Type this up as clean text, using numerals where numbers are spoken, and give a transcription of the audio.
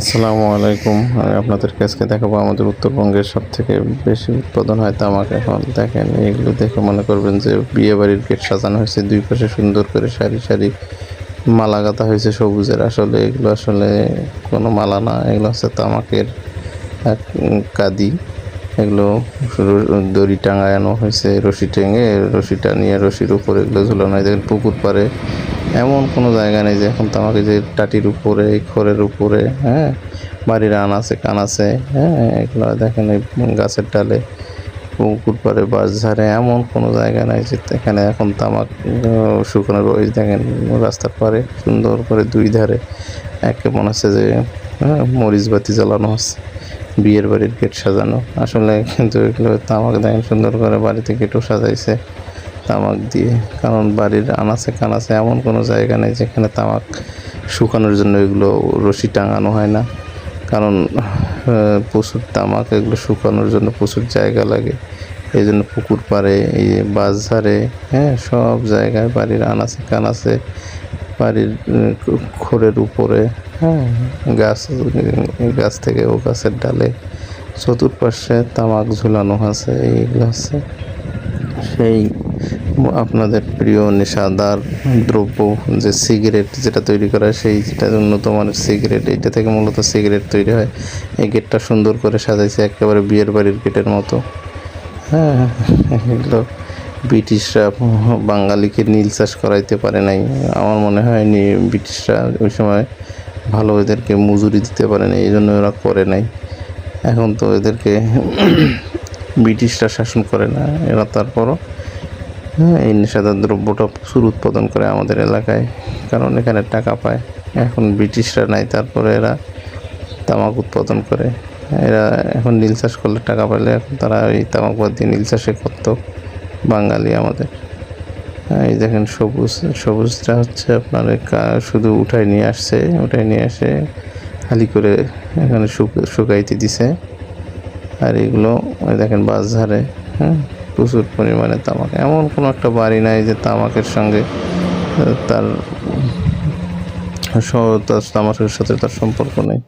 আসসালামু আলাইকুম। আমি আপনাদেরকে আজকে দেখাবো আমাদের উত্তরবঙ্গের সবথেকে বেশি উৎপাদন হয় তামাক। এখন দেখেন, এগুলো দেখে মনে করবেন যে বিয়েবাড়ির গেট সাজানো হয়েছে, দুই পাশে সুন্দর করে সারি সারি মালা গাঁথা হয়েছে সবুজের। আসলে এগুলো আসলে কোনো মালা না, এগুলো হচ্ছে তামাকের এক কাদি। এগুলো দড়ি টাঙানো হয়েছে, রশি টেঙে, রশিটা নিয়ে রশির উপরে এগুলো ঝুলানো হয়। দেখেন পুকুর পাড়ে এমন কোনো জায়গা নেই যে এখন তামাকে যে টাটির উপরে, খড়ের উপরে, হ্যাঁ, বাড়ির আনাচে কানাচে, হ্যাঁ, এগুলো দেখেন এই গাছের ডালে, পুকুর পাড়ে, বাঁশঝাড়ে এমন কোনো জায়গা নাই যে এখানে এখন তামাক শুকানোর। ওই দেখেন রাস্তার পাড়ে সুন্দর করে দুই ধারে একে মনে হচ্ছে যে মরিচ বাতি জ্বালানো হচ্ছে, বিয়ের বাড়ির গেট সাজানো। আসলে কিন্তু এগুলো তামাক দেখেন সুন্দর করে বাড়িতে গেটও সাজাইছে তামাক দিয়ে। কারণ বাড়ির আনাচে কানাচে এমন কোনো জায়গা নেই যেখানে তামাক শুকানোর জন্য এগুলো রশি টাঙানো হয় না। কারণ প্রচুর তামাক, এগুলো শুকানোর জন্য প্রচুর জায়গা লাগে। এই জন্য পুকুর পাড়ে, এই বাঁশঝাড়ে, হ্যাঁ, সব জায়গায় বাড়ির আনাচে কানাচে, বাড়ির খড়ের উপরে, হ্যাঁ, গাছ থেকে ও গাছের ডালে চতুর্পাশে তামাক ঝুলানো আছে। এইগুলো হচ্ছে সেই আপনাদের প্রিয় নেশাদার দ্রব্য, যে সিগারেট যেটা তৈরি করা হয়, সেই যেটা উন্নত মানের সিগারেট, এইটা থেকে মূলত সিগারেট তৈরি হয়। এই গেটটা সুন্দর করে সাজাইছে একেবারে বিয়ের বাড়ির গেটের মতো। হ্যাঁ, এগুলো ব্রিটিশরা বাঙালিকে নীল চাষ করাইতে পারে নাই। আমার মনে হয় ব্রিটিশরা ওই সময় ভালো এদেরকে মজুরি দিতে পারে নাই, এই জন্য ওরা করে নাই। এখন তো এদেরকে ব্রিটিশরা শাসন করে না, এরা তারপরও এই নেশাদার দ্রব্যটা প্রচুর উৎপাদন করে আমাদের এলাকায়, কারণ এখানে টাকা পায়। এখন ব্রিটিশরা নাই, তারপরে এরা তামাক উৎপাদন করে। এরা এখন নীল চাষ করলে টাকা পেলে এখন তারা এই তামাক বাদ দিয়ে নীল চাষে করতো বাঙালি আমাদের। এই দেখেন সবুজটা হচ্ছে আপনার শুধু উঠাই নিয়ে এসে খালি করে এখানে শুকাইতে দিছে। আর এগুলো ওই দেখেন বাঁশঝাড়ে, হ্যাঁ, প্রচুর পরিমাণে তামাক। এমন কোনো একটা বাড়ি নাই যে তামাকের সঙ্গে তার তামাকের সাথে তার সম্পর্ক নেই।